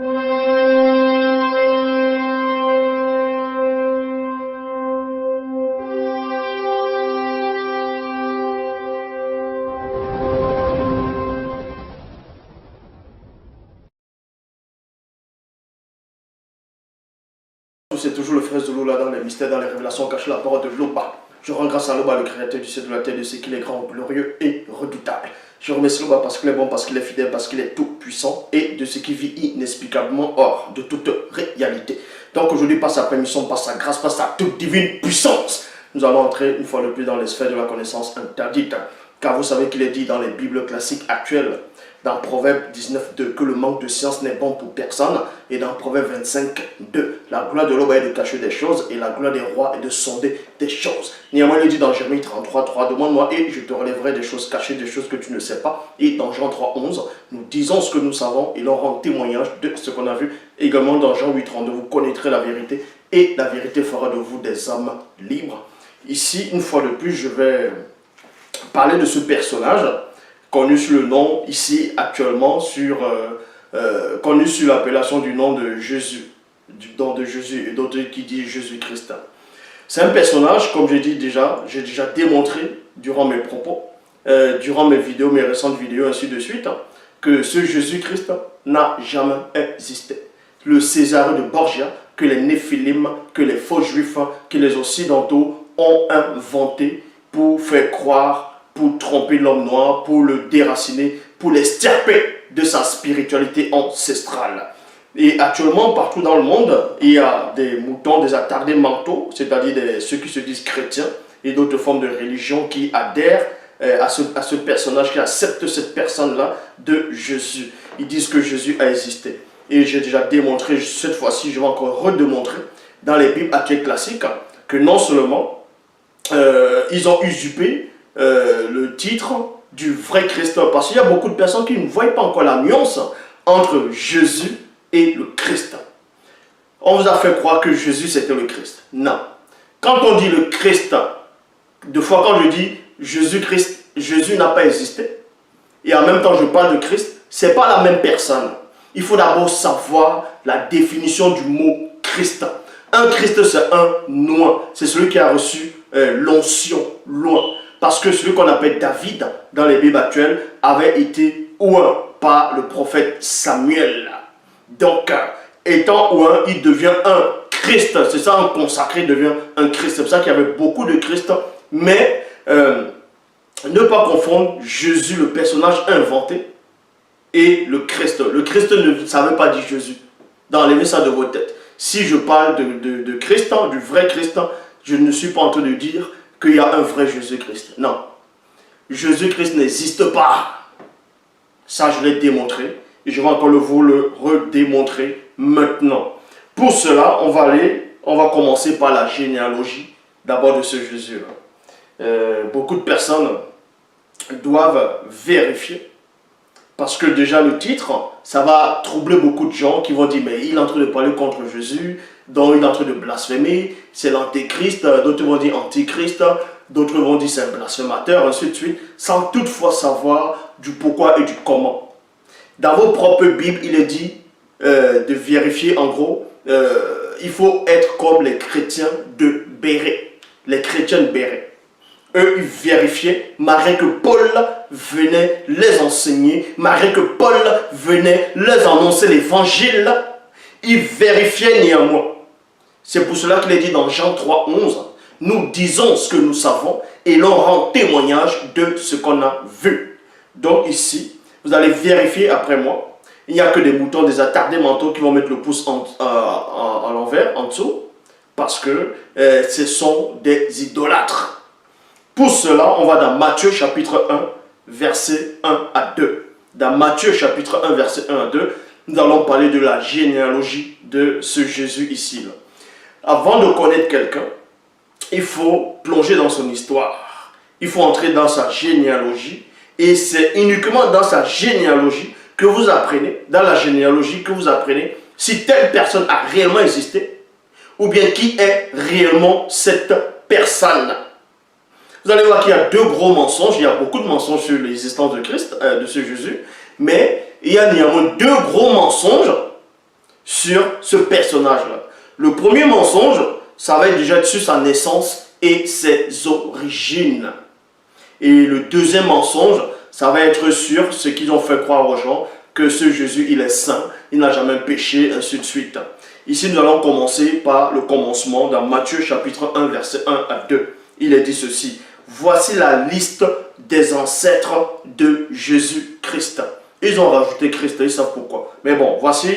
C'est toujours le frère Zolo là dans les mystères, dans les révélations cachées la parole de Loba. Je rends grâce à Loba, le créateur du ciel de la terre, de ce qu'il est grand, glorieux et redoutable. Je remercie Loba parce qu'il est bon, parce qu'il est fidèle, parce qu'il est tout puissant et de ce qui vit inexplicablement hors de toute réalité. Donc aujourd'hui, par sa permission, par sa grâce, par sa toute divine puissance, nous allons entrer une fois de plus dans les sphères de la connaissance interdite. Car vous savez qu'il est dit dans les Bibles classiques actuelles, dans Proverbe 19.2, que le manque de science n'est bon pour personne. Et dans Proverbe 25.2, la gloire de l'homme est de cacher des choses et la gloire des rois est de sonder des choses. Néanmoins, il est dit dans Jérémie 33.3, demande-moi et je te relèverai des choses cachées, des choses que tu ne sais pas. Et dans Jean 3.11, nous disons ce que nous savons et l'on rend témoignage de ce qu'on a vu. Également dans Jean 8.32, vous connaîtrez la vérité et la vérité fera de vous des hommes libres. Ici, une fois de plus, je vais parler de ce personnage connu sous le nom, ici actuellement, connu sous l'appellation du nom de Jésus, et d'autres qui disent Jésus-Christ. C'est un personnage, comme j'ai déjà démontré durant mes propos, durant mes vidéos, mes récentes vidéos, ainsi de suite, que ce Jésus-Christ n'a jamais existé. Le César de Borgia, que les Néphilim, que les faux juifs, que les Occidentaux ont inventé pour faire croire, pour tromper l'homme noir, pour le déraciner, pour l'extirper de sa spiritualité ancestrale. Et actuellement, partout dans le monde, il y a des moutons, des attardés mentaux, c'est-à-dire ceux qui se disent chrétiens, et d'autres formes de religion qui adhèrent à ce personnage, qui acceptent cette personne-là de Jésus. Ils disent que Jésus a existé. Et j'ai déjà démontré, cette fois-ci, je vais encore redémontrer, dans les Bibles actuelles classiques, que non seulement ils ont usurpé le titre du vrai Christ, parce qu'il y a beaucoup de personnes qui ne voient pas encore la nuance entre Jésus et le Christ. On vous a fait croire que Jésus c'était le Christ. Non. Quand on dit le Christ, deux fois quand je dis Jésus-Christ, Jésus n'a pas existé, et en même temps je parle de Christ, c'est pas la même personne. Il faut d'abord savoir la définition du mot Christ. Un Christ c'est un loin, c'est celui qui a reçu l'onction loin. Parce que celui qu'on appelle David, dans les Bibles actuelles, avait été oint par le prophète Samuel. Donc, étant oint, il devient un Christ. C'est ça, un consacré devient un Christ. C'est pour ça qu'il y avait beaucoup de Christ. Mais, ne pas confondre Jésus, le personnage inventé, et le Christ. Le Christ ne savait pas dire Jésus. Enlevez ça de votre tête. Si je parle de Christ, du vrai Christ, je ne suis pas en train de dire qu'il y a un vrai Jésus-Christ. Non. Jésus-Christ n'existe pas. Ça, je l'ai démontré. Et je vais encore vous le redémontrer maintenant. Pour cela, on va commencer par la généalogie d'abord de ce Jésus-là. Beaucoup de personnes doivent vérifier. Parce que déjà le titre, ça va troubler beaucoup de gens qui vont dire mais il est en train de parler contre Jésus, donc il est en train de blasphémer, c'est l'antéchrist, d'autres vont dire antichrist, d'autres vont dire c'est un blasphémateur, ainsi de suite, sans toutefois savoir du pourquoi et du comment. Dans vos propres Bibles, il est dit de vérifier en gros, il faut être comme les chrétiens de Béret, les chrétiens de Béret. Eux, ils vérifiaient, malgré que Paul venait les enseigner, malgré que Paul venait les annoncer l'évangile, ils vérifiaient néanmoins. C'est pour cela qu'il est dit dans Jean 3.11, nous disons ce que nous savons et l'on rend témoignage de ce qu'on a vu. Donc ici, vous allez vérifier après moi. Il n'y a que des moutons, des attardés mentaux qui vont mettre le pouce à l'envers, en dessous, parce que ce sont des idolâtres. Pour cela, on va dans Matthieu chapitre 1, verset 1 à 2. Dans Matthieu chapitre 1, verset 1 à 2, nous allons parler de la généalogie de ce Jésus ici. Là. Avant de connaître quelqu'un, il faut plonger dans son histoire. Il faut entrer dans sa généalogie. Et c'est uniquement dans sa généalogie que vous apprenez, dans la généalogie que vous apprenez, si telle personne a réellement existé, ou bien qui est réellement cette personne. Vous allez voir qu'il y a deux gros mensonges. Il y a beaucoup de mensonges sur l'existence de Christ, de ce Jésus. Mais il y a néanmoins deux gros mensonges sur ce personnage-là. Le premier mensonge, ça va être déjà sur sa naissance et ses origines. Et le deuxième mensonge, ça va être sur ce qu'ils ont fait croire aux gens, que ce Jésus, il est saint, il n'a jamais péché, ainsi de suite. Ici, nous allons commencer par le commencement dans Matthieu chapitre 1, verset 1 à 2. Il est dit ceci: voici la liste des ancêtres de Jésus-Christ. Ils ont rajouté Christ, ils savent pourquoi. Mais bon, voici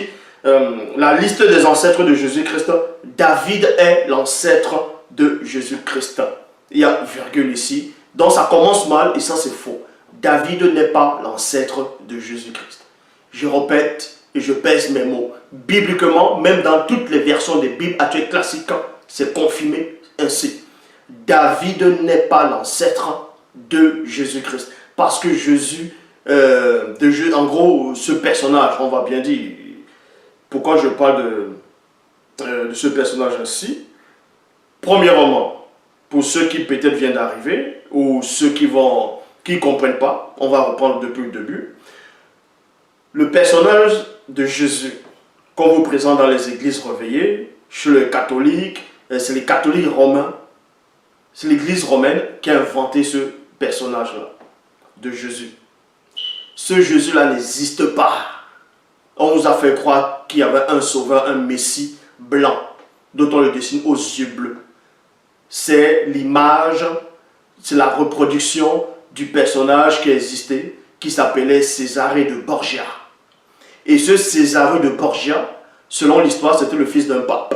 la liste des ancêtres de Jésus-Christ. David est l'ancêtre de Jésus-Christ. Il y a virgule ici. Donc ça commence mal et ça c'est faux. David n'est pas l'ancêtre de Jésus-Christ. Je répète et je pèse mes mots. Bibliquement, même dans toutes les versions des Bibles actuelles classiques, c'est confirmé ainsi. David n'est pas l'ancêtre de Jésus-Christ. Parce que Jésus, en gros, ce personnage, on va bien dire, pourquoi je parle de ce personnage ainsi. Premièrement, pour ceux qui peut-être viennent d'arriver, ou ceux qui ne comprennent pas, on va reprendre depuis le début. Le personnage de Jésus, qu'on vous présente dans les églises réveillées, chez les catholiques, c'est les catholiques romains, c'est l'église romaine qui a inventé ce personnage-là, de Jésus. Ce Jésus-là n'existe pas. On nous a fait croire qu'il y avait un sauveur, un messie blanc, dont on le dessine aux yeux bleus. C'est l'image, c'est la reproduction du personnage qui existait, qui s'appelait Césarée de Borgia. Et ce Césarée de Borgia, selon l'histoire, c'était le fils d'un pape.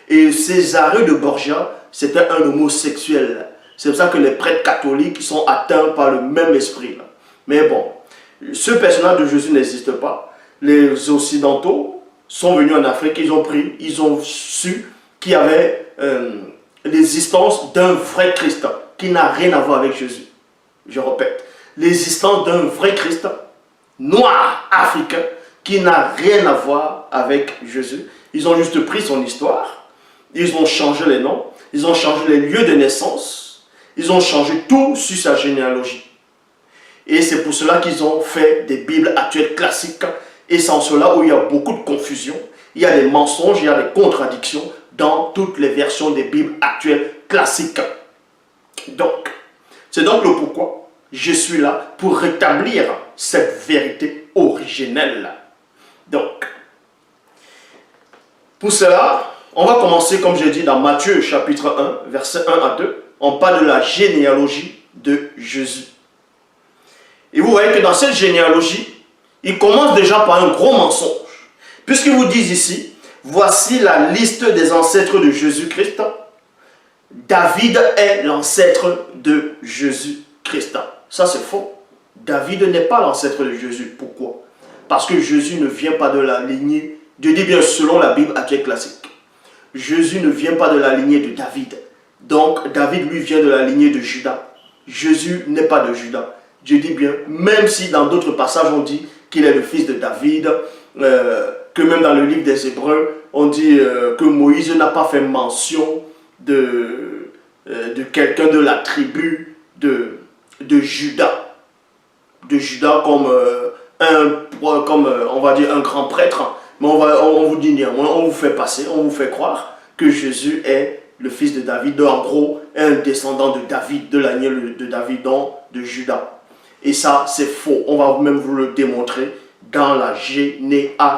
Et Césarée de Borgia, c'était un homosexuel. C'est pour ça que les prêtres catholiques sont atteints par le même esprit là. Mais bon, ce personnage de Jésus n'existe pas. Les Occidentaux sont venus en Afrique, ils ont su qu'il y avait l'existence d'un vrai Christ qui n'a rien à voir avec Jésus. Je répète, l'existence d'un vrai Christ noir, africain, qui n'a rien à voir avec Jésus. Ils ont juste pris son histoire, ils ont changé les noms, ils ont changé les lieux de naissance, ils ont changé tout sur sa généalogie. Et c'est pour cela qu'ils ont fait des Bibles actuelles classiques. Et c'est en cela où il y a beaucoup de confusion, il y a des mensonges, il y a des contradictions dans toutes les versions des Bibles actuelles classiques. Donc, c'est donc le pourquoi je suis là pour rétablir cette vérité originelle. Donc, pour cela, on va commencer, comme j'ai dit, dans Matthieu chapitre 1, verset 1 à 2. On parle de la généalogie de Jésus. Et vous voyez que dans cette généalogie, il commence déjà par un gros mensonge. Puisqu'ils vous disent ici, voici la liste des ancêtres de Jésus-Christ. David est l'ancêtre de Jésus-Christ. Ça c'est faux. David n'est pas l'ancêtre de Jésus. Pourquoi? Parce que Jésus ne vient pas de la lignée, Dieu dit bien selon la Bible actuelle classique. Jésus ne vient pas de la lignée de David. Donc David lui vient de la lignée de Juda. Jésus n'est pas de Juda. Dieu dit bien, même si dans d'autres passages on dit qu'il est le fils de David, que même dans le livre des Hébreux, on dit que Moïse n'a pas fait mention de quelqu'un de la tribu de Juda. De Juda comme on va dire un grand prêtre. Mais on vous dit néanmoins, on vous fait passer, on vous fait croire que Jésus est le fils de David, donc en gros, un descendant de David, de la lignée de David, donc de Juda. Et ça, c'est faux. On va même vous le démontrer dans la généalogie.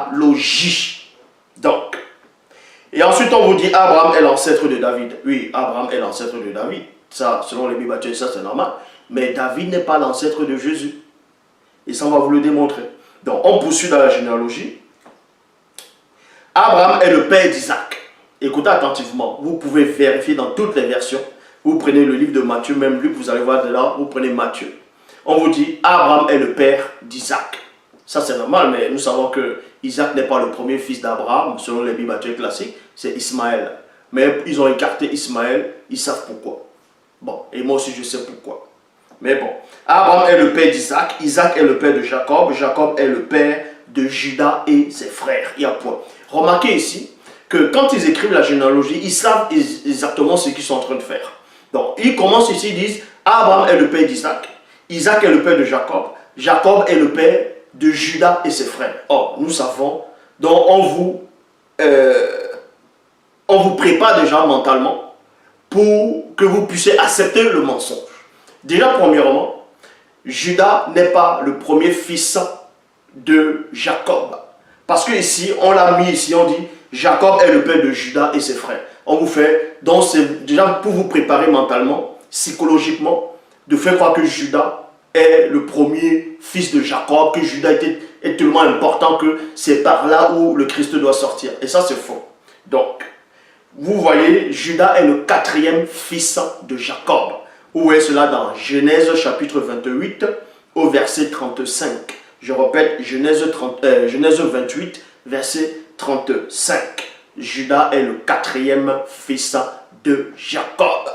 Donc, et ensuite on vous dit Abraham est l'ancêtre de David. Oui, Abraham est l'ancêtre de David. Ça, selon les Bibles actuelles, ça c'est normal. Mais David n'est pas l'ancêtre de Jésus. Et ça, on va vous le démontrer. Donc, on poursuit dans la généalogie. Abraham est le père d'Isaac. Écoutez attentivement. Vous pouvez vérifier dans toutes les versions. Vous prenez le livre de Matthieu, même Luc, vous allez voir de là, vous prenez Matthieu. On vous dit Abraham est le père d'Isaac. Ça c'est normal, mais nous savons que Isaac n'est pas le premier fils d'Abraham, selon les Bibles actuelles classiques, c'est Ismaël. Mais ils ont écarté Ismaël, ils savent pourquoi. Bon, et moi aussi je sais pourquoi. Mais bon, Abraham est le père d'Isaac, Isaac est le père de Jacob, Jacob est le père de Judas et ses frères. Il y a point. Remarquez ici que quand ils écrivent la généalogie, ils savent exactement ce qu'ils sont en train de faire. Donc, ils commencent ici, ils disent Abraham est le père d'Isaac, Isaac est le père de Jacob, Jacob est le père de Judas et ses frères. Or, nous savons, donc on vous on vous prépare déjà mentalement pour que vous puissiez accepter le mensonge. Déjà, premièrement, Judas n'est pas le premier fils de Jacob. Parce que ici, on l'a mis ici, on dit Jacob est le père de Judas et ses frères. On vous fait, donc c'est déjà pour vous préparer mentalement, psychologiquement, de faire croire que Judas est le premier fils de Jacob, que Judas est tellement important que c'est par là où le Christ doit sortir. Et ça, c'est faux. Donc, vous voyez, Judas est le quatrième fils de Jacob. Où est cela dans Genèse chapitre 28 au verset 35. Je répète, Genèse 28, verset 35. Judas est le quatrième fils de Jacob.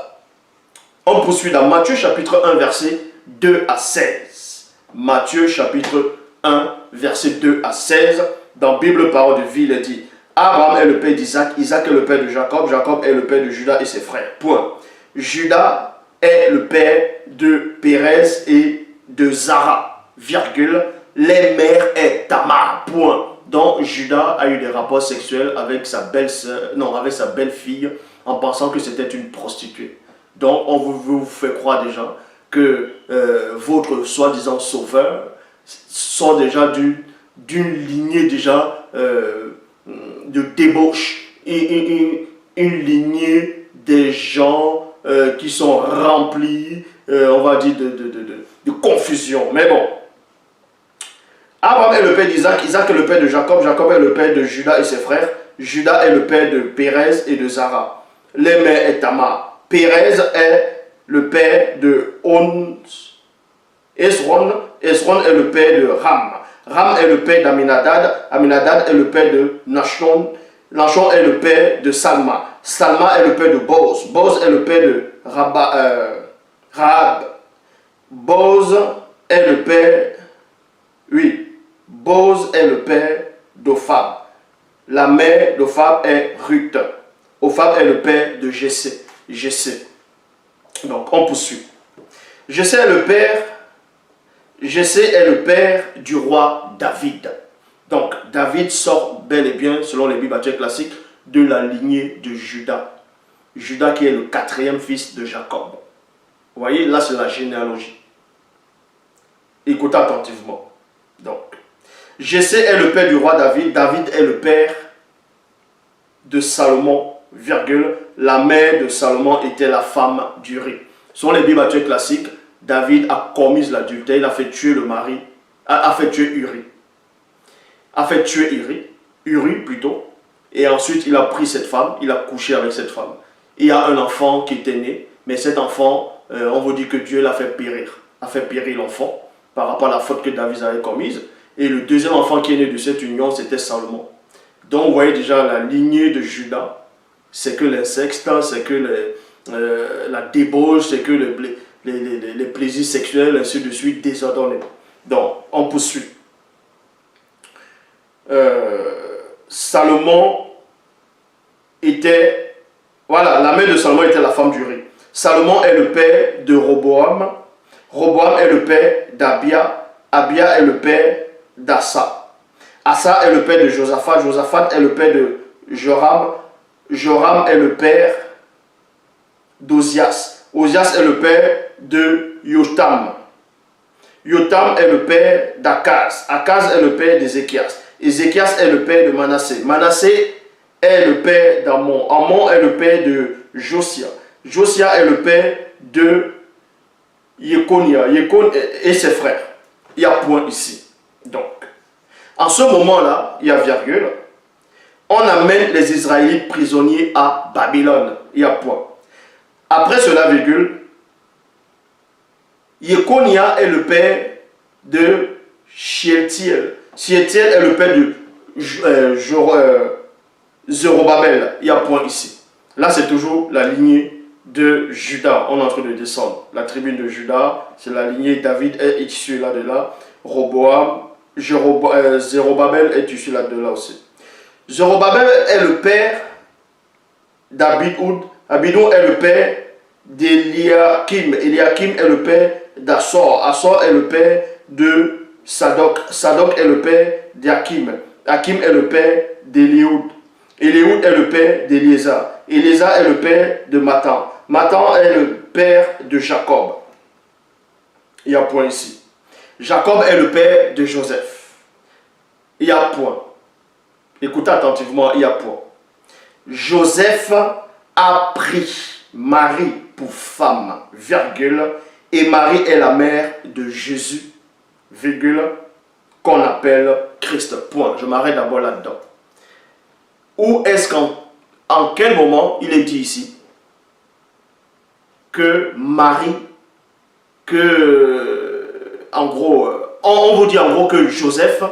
On poursuit dans Matthieu chapitre 1, verset 2 à 16. Matthieu chapitre 1, verset 2 à 16. Dans Bible Parole de Vie, il est dit Abraham est le père d'Isaac, Isaac est le père de Jacob, Jacob est le père de Judas et ses frères. Point. Judas est le père de Pérez et de Zara, virgule, les mères est Tamar, point. Donc Judas a eu des rapports sexuels avec sa belle-fille en pensant que c'était une prostituée. Donc on vous fait croire déjà que votre soi-disant sauveur sort déjà d'une lignée déjà de débauche, et une lignée des gens qui sont remplis, on va dire, de confusion. Mais bon, Abraham est le père d'Isaac, Isaac est le père de Jacob, Jacob est le père de Judas et ses frères, Judas est le père de Pérez et de Zara. Les mères est Tamar. Pérez est le père de Esron, Esron est le père de Ram. Ram est le père d'Aminadad, Aminadad est le père de Nachon, Nachon est le père de Salma, Salma est le père de Boz, Boz est le père de Rahab, Boz est le père, Boz est le père d'Ophab. La mère d'Ophab est Ruth. Ophab est le père de Jessé. Donc on poursuit. Jessé est le père du roi David. Donc David sort bel et bien, selon les Bibles classiques, de la lignée de Judas. Judas qui est le quatrième fils de Jacob. Vous voyez, là c'est la généalogie. Écoutez attentivement. Donc, Jessé est le père du roi David. David est le père de Salomon, virgule. La mère de Salomon était la femme d'Uri. Selon les Bibles classiques, David a commis l'adultère. Il a fait tuer le mari, a fait tuer Uri. Uri plutôt. Et ensuite, il a pris cette femme, il a couché avec cette femme. Il y a un enfant qui était né, mais cet enfant, on vous dit que Dieu l'a fait périr. A fait périr l'enfant par rapport à la faute que David avait commise. Et le deuxième enfant qui est né de cette union, c'était Salomon. Donc, vous voyez déjà la lignée de Judas, c'est que l'insecte, c'est que la débauche, c'est que les plaisirs sexuels, ainsi de suite, désordonnés. Donc, on poursuit. Salomon était, voilà, la mère de Salomon était la femme d'Uri. Salomon est le père de Roboam. Roboam est le père d'Abia. Abia est le père d'Assa. Assa est le père de Josaphat. Josaphat est le père de Joram. Joram est le père d'Ozias. Ozias est le père de Yotam. Yotam est le père d'Akaz. Akaz est le père d'Ézéchias. Ézéchias est le père de Manassé. Manassé est le père d'Amon. Amon est le père de Josia. Josia est le père de Yekonia. Yekon et ses frères. Il y a point ici. Donc, en ce moment-là, il y a virgule. On amène les Israélites prisonniers à Babylone. Il y a point. Après cela, virgule. Yekonia est le père de Shealtiel. Shealtiel est le père de Zerobabel. Il y a point ici. Là, c'est toujours la lignée de Judas. On est en train de descendre. La tribune de Judas, c'est la lignée. David est issu là de là. Roboam, Zerobabel est issu là de là aussi. Zerobabel est le père d'Abidoud. Abidoud est le père d'Eliakim. Eliakim est le père d'Assor. Assor est le père de Sadok. Sadok est le père d'Akim. Akim est le père d'Eliud. Éléoud est le père d'Éléazar. Éléazar est le père de Matan. Matan est le père de Jacob. Il y a point ici. Jacob est le père de Joseph. Il y a point. Écoutez attentivement, il y a point. Joseph a pris Marie pour femme, virgule, et Marie est la mère de Jésus, virgule, qu'on appelle Christ. Point. Je m'arrête d'abord là-dedans. Où est-ce en quel moment il est dit ici que Marie, en gros, on vous dit en gros que Joseph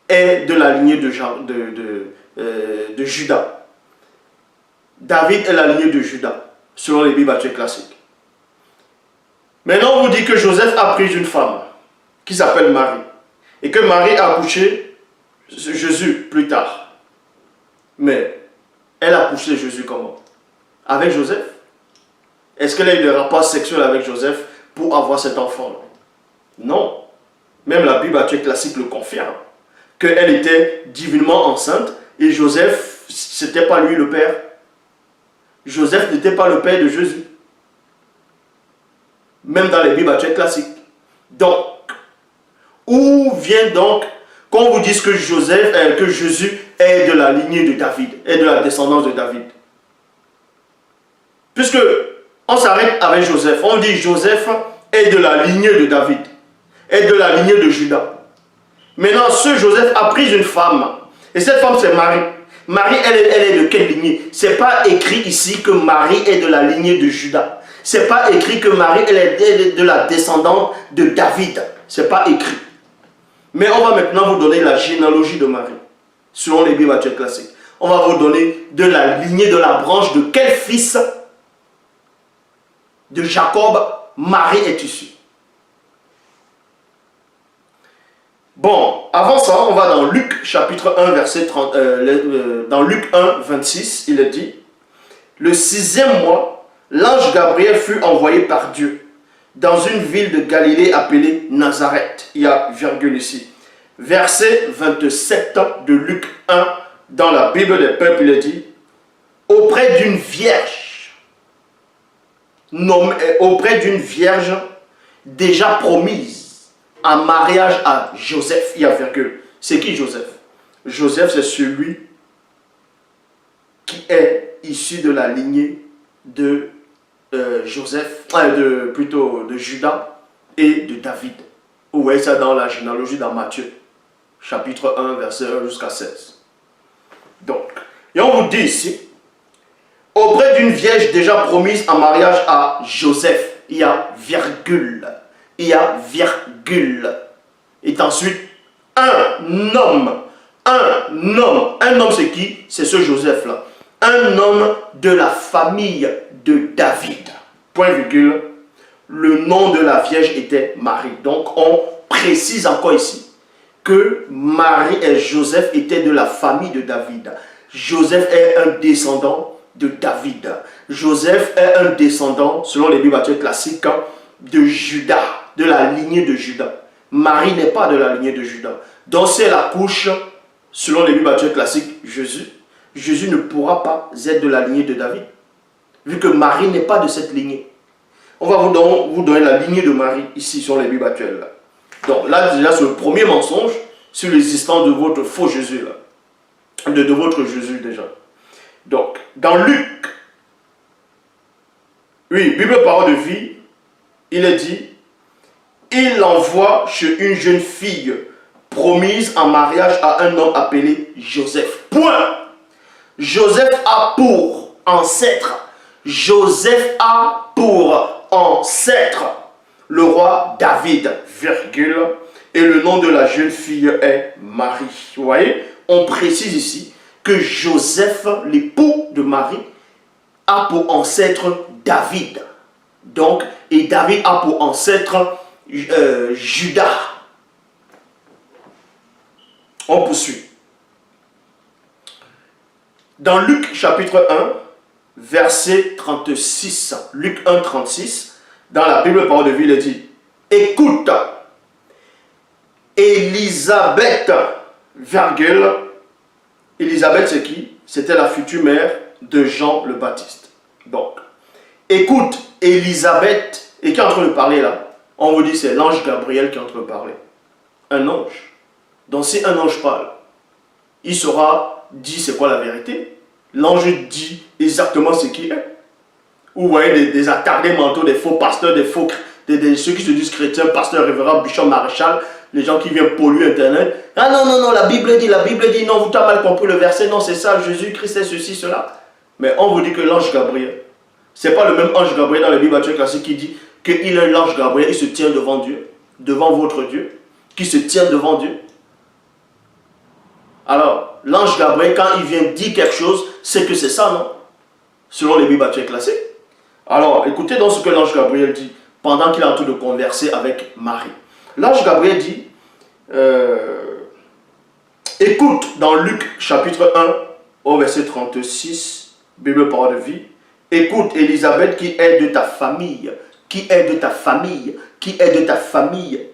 est de la lignée de Judas. David est la lignée de Judas, selon les Bibles classiques. Maintenant, on vous dit que Joseph a pris une femme qui s'appelle Marie, et que Marie a accouché Jésus plus tard. Mais elle a accouché Jésus comment? Avec Joseph? Est-ce qu'elle a eu des rapports sexuels avec Joseph pour avoir cet enfant? Non. Même la Bible classique le confirme. Qu'elle était divinement enceinte et Joseph, c'était pas lui le père. Joseph n'était pas le père de Jésus. Même dans les Bibles classiques. Donc, où vient donc, qu'on vous dise que Jésus est de la lignée de David, est de la descendance de David? Puisque on s'arrête avec Joseph, on dit Joseph est de la lignée de David, est de la lignée de Judas. Maintenant, ce Joseph a pris une femme, et cette femme c'est Marie. Marie, elle est de quelle lignée? C'est pas écrit ici que Marie est de la lignée de Judas. C'est pas écrit que Marie elle est de la descendante de David. C'est pas écrit. Mais on va maintenant vous donner la généalogie de Marie, selon les Bibles classiques. On va vous donner de la lignée, de la branche de quel fils de Jacob Marie est issue. Bon, avant ça, on va dans Luc chapitre 1, verset 30, dans Luc 1, 26, il est dit, le 6e mois, l'ange Gabriel fut envoyé par Dieu dans une ville de Galilée appelée Nazareth. Il y a virgule ici. Verset 27 de Luc 1, dans la Bible des peuples, il est dit, auprès d'une vierge, auprès d'une vierge déjà promise en mariage à Joseph, il y a virgule. C'est qui Joseph? Joseph, c'est celui qui est issu de la lignée de de Judas et de David. Vous voyez ça dans la généalogie dans Matthieu, chapitre 1, verset 1 jusqu'à 16. Donc, et on vous dit ici, auprès d'une vierge déjà promise en mariage à Joseph, il y a virgule. Il y a virgule. Et ensuite, un homme. Un homme, c'est qui? C'est ce Joseph-là. Un homme de la famille de David. Point virgule. Le nom de la vierge était Marie. Donc, on précise encore ici que Marie et Joseph étaient de la famille de David. Joseph est un descendant de David. Joseph est un descendant, selon les Bibles classiques, de Judas, de la lignée de Judas. Marie n'est pas de la lignée de Judas. Donc si elle accouche, selon les Bibles classiques, Jésus ne pourra pas être de la lignée de David, vu que Marie n'est pas de cette lignée. On va vous donner la lignée de Marie ici sur les Bibles actuelles. Là. Donc là déjà c'est le premier mensonge sur l'existence de votre faux Jésus là. De votre Jésus déjà. Donc dans Luc, oui, Bible parole de vie, il est dit, il l'envoie chez une jeune fille promise en mariage à un homme appelé Joseph. Point. Joseph a pour ancêtre. Joseph a pour ancêtre le roi David, virgule, et le nom de la jeune fille est Marie. Vous voyez, on précise ici que Joseph, l'époux de Marie, a pour ancêtre David. Donc, et David a pour ancêtre Judas. On poursuit. Dans Luc chapitre 1, verset 36, Luc 1, 36, dans la Bible parole de vie, il est dit, écoute, Élisabeth, virgule, Élisabeth c'est qui? c'était la future mère de Jean le Baptiste. Donc, écoute, Élisabeth, et qui est en train de parler là? On vous dit c'est l'ange Gabriel qui est en train de parler. Un ange. Donc si un ange parle, il saura dire c'est quoi la vérité. L'ange dit exactement ce qu'il est. Vous voyez des attardés mentaux, des faux pasteurs, ceux qui se disent chrétiens, pasteurs, révérends, bishop, maréchal, les gens qui viennent polluer Internet. Ah non, non, non, la Bible dit, non, vous avez mal compris le verset, non, c'est ça, Jésus-Christ est ceci, cela. Mais on vous dit que l'ange Gabriel, c'est pas le même ange Gabriel dans la Bible classique qui dit qu'il est l'ange Gabriel, il se tient devant Dieu, devant votre Dieu, qui se tient devant Dieu. Alors, l'ange Gabriel, quand il vient dire quelque chose, c'est que c'est ça, non? Selon les Bibles classiques. Alors, écoutez donc ce que l'ange Gabriel dit pendant qu'il est en train de converser avec Marie. L'ange Gabriel dit, écoute dans Luc chapitre 1 au verset 36, Bible parole de vie, écoute Élisabeth qui est de ta famille, qui est de ta famille, qui est de ta famille.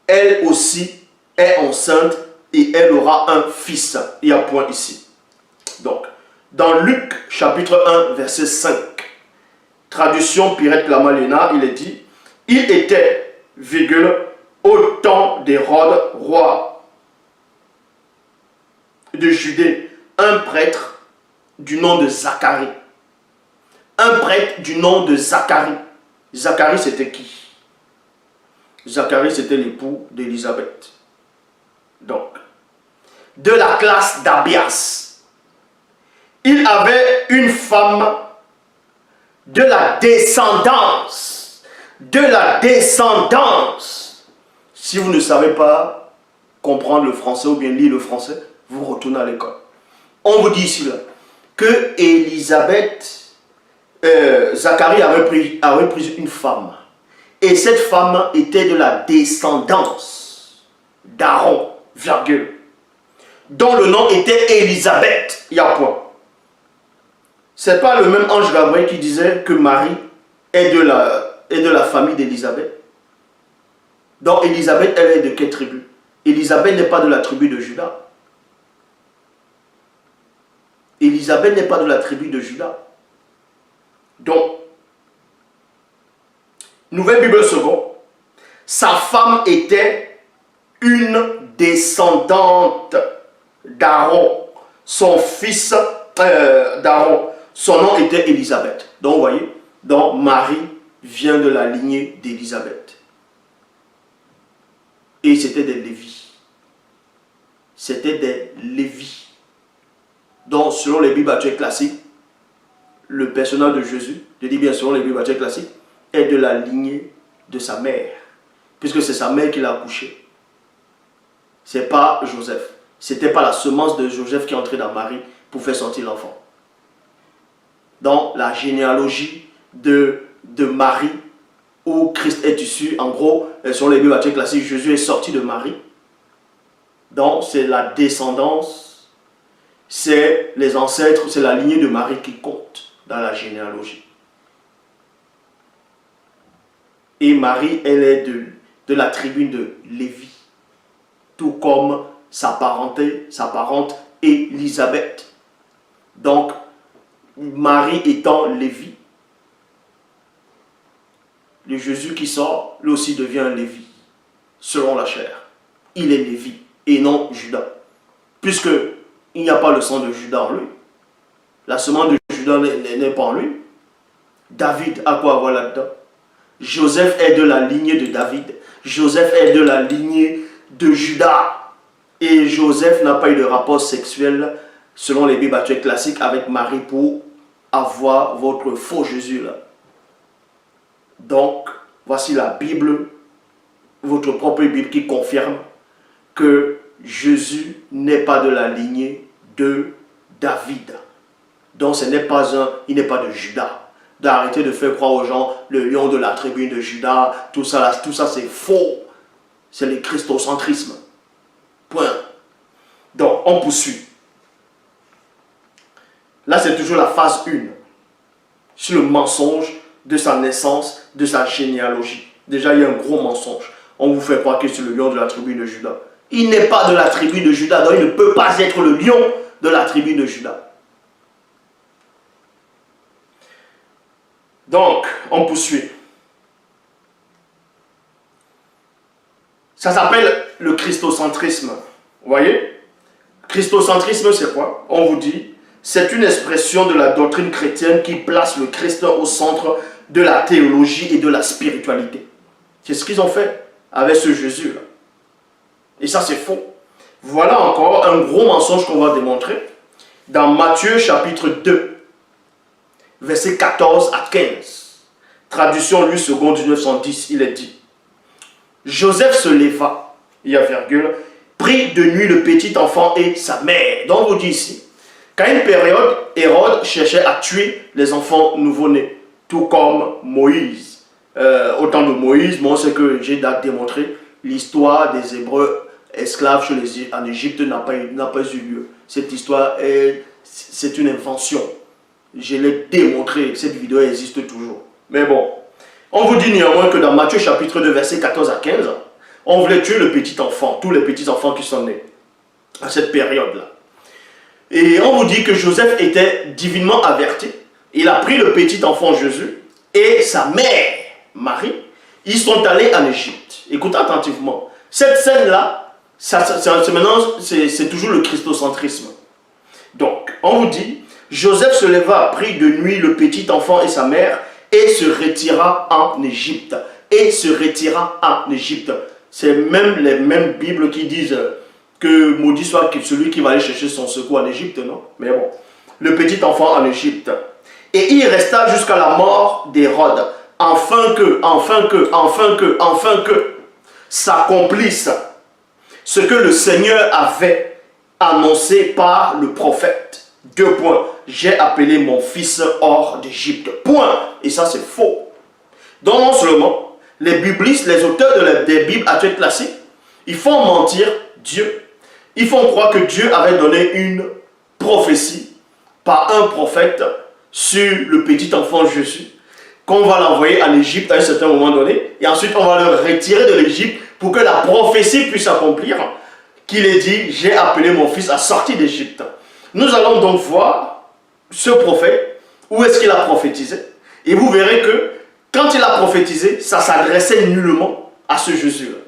Elle aussi est enceinte et elle aura un fils. Il y a point ici. Donc, dans Luc chapitre 1 verset 5, traduction Pirette Lamalena, il est dit, il était, virgule, au temps d'Hérode, roi de Judée, un prêtre du nom de Zacharie. Un prêtre du nom de Zacharie. Zacharie c'était qui? Zacharie c'était l'époux d'Élisabeth. Donc, de la classe d'Abias. Il avait une femme de la descendance. De la descendance. Si vous ne savez pas comprendre le français ou bien lire le français, vous retournez à l'école. On vous dit ici là, que Élisabeth, Zacharie avait pris une femme. Et cette femme était de la descendance d'Aaron, virgule, dont le nom était Élisabeth. Il y a point. C'est pas le même ange Gabriel qui disait que Marie est de la famille d'Élisabeth. Donc Élisabeth, elle est de quelle tribu? Élisabeth n'est pas de la tribu de Juda. Élisabeth n'est pas de la tribu de Juda. Donc, Nouvelle Bible seconde, sa femme était une descendante d'Aaron. Son fils d'Aaron, son nom était Élisabeth. Donc, vous voyez, donc Marie vient de la lignée d'Élisabeth. Et c'était des Lévis. C'était des Lévis. Donc, selon les Bibles actuelles classiques, le personnage de Jésus, je dis bien selon les Bibles actuelles classiques, est de la lignée de sa mère. Puisque c'est sa mère qui l'a accouché. Ce n'est pas Joseph. Ce n'était pas la semence de Joseph qui est entrée dans Marie pour faire sortir l'enfant. Dans la généalogie de Marie, où Christ est issu, en gros, selon les Bibles actuelles classiques, Jésus est sorti de Marie. Donc, c'est la descendance, c'est les ancêtres, c'est la lignée de Marie qui compte dans la généalogie. Et Marie, elle est de la tribu de Lévi. Tout comme sa parente Élisabeth. Donc, Marie étant Lévi, le Jésus qui sort, lui aussi devient un Lévi, selon la chair. Il est Lévi et non Judas. Puisque il n'y a pas le sang de Judas en lui. La semence de Judas n'est pas en lui. David a quoi avoir là-dedans? Joseph est de la lignée de David. Joseph est de la lignée de Judas. Et Joseph n'a pas eu de rapport sexuel, selon les Bibles actuelles classiques, avec Marie pour avoir votre faux Jésus là. Donc, voici la Bible, votre propre Bible qui confirme que Jésus n'est pas de la lignée de David. Donc, il n'est pas de Judas. D'arrêter de faire croire aux gens le lion de la tribu de Judas, tout ça c'est faux. C'est le christocentrisme. Point. Donc, on poursuit. Là, c'est toujours la phase 1. Sur le mensonge de sa naissance, de sa généalogie. Déjà, il y a un gros mensonge. On vous fait croire que c'est le lion de la tribu de Judas. Il n'est pas de la tribu de Juda, donc il ne peut pas être le lion de la tribu de Juda. Donc, on poursuit. Ça s'appelle le christocentrisme. Vous voyez? Christocentrisme, c'est quoi? On vous dit, c'est une expression de la doctrine chrétienne qui place le Christ au centre de la théologie et de la spiritualité. C'est ce qu'ils ont fait avec ce Jésus-là. Et ça, c'est faux. Voilà encore un gros mensonge qu'on va démontrer dans Matthieu chapitre 2, versets 14 à 15. Traduction Louis II 1910, il est dit: Joseph se leva, il y a virgule, prit de nuit le petit enfant et sa mère. Donc on vous dit ici, qu'à une période, Hérode cherchait à tuer les enfants nouveau-nés, tout comme Moïse. Au temps de Moïse, bon, c'est que j'ai démontré, l'histoire des Hébreux esclaves en Égypte n'a pas eu lieu. Cette histoire, c'est une invention. Je l'ai démontré, cette vidéo existe toujours. Mais bon, on vous dit néanmoins que dans Matthieu chapitre 2, versets 14 à 15, on voulait tuer le petit enfant, tous les petits enfants qui sont nés à cette période-là. Et on vous dit que Joseph était divinement averti. Il a pris le petit enfant Jésus et sa mère, Marie. Ils sont allés en Égypte. Écoutez attentivement. Cette scène-là, c'est toujours le christocentrisme. Donc, on vous dit, Joseph se leva, prit de nuit le petit enfant et sa mère et se retira en Égypte. Et se retira en Égypte. C'est même les mêmes Bibles qui disent que maudit soit celui qui va aller chercher son secours en Égypte, non? Mais bon, le petit enfant en Égypte. Et il resta jusqu'à la mort d'Hérode, afin que s'accomplisse ce que le Seigneur avait annoncé par le prophète. 2 points. J'ai appelé mon fils hors d'Égypte. Point. Et ça, c'est faux. Donc, non seulement, les biblistes, les auteurs des Bibles actuelles classiques, ils font mentir Dieu. Ils font croire que Dieu avait donné une prophétie par un prophète sur le petit enfant Jésus, qu'on va l'envoyer en Égypte à un certain moment donné, et ensuite on va le retirer de l'Égypte pour que la prophétie puisse s'accomplir, qu'il ait dit, j'ai appelé mon fils à sortir d'Égypte. Nous allons donc voir ce prophète, où est-ce qu'il a prophétisé, et vous verrez que quand il a prophétisé, ça s'adressait nullement à ce Jésus-là.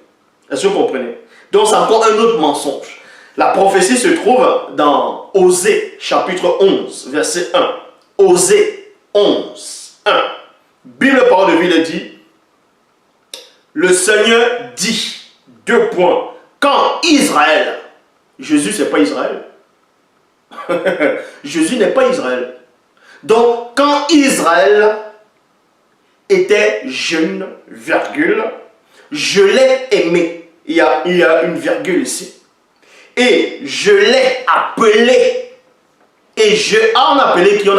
Est-ce que vous comprenez? Donc c'est encore un autre mensonge. La prophétie se trouve dans Osée, chapitre 11, verset 1. Osée 11, 1. Bible parole de vie dit, le Seigneur dit, 2 points, quand Israël, Jésus c'est pas Israël, Jésus n'est pas Israël. Donc quand Israël était jeune, virgule, je l'ai aimé. Il y a une virgule ici. Et je l'ai appelé. Et on a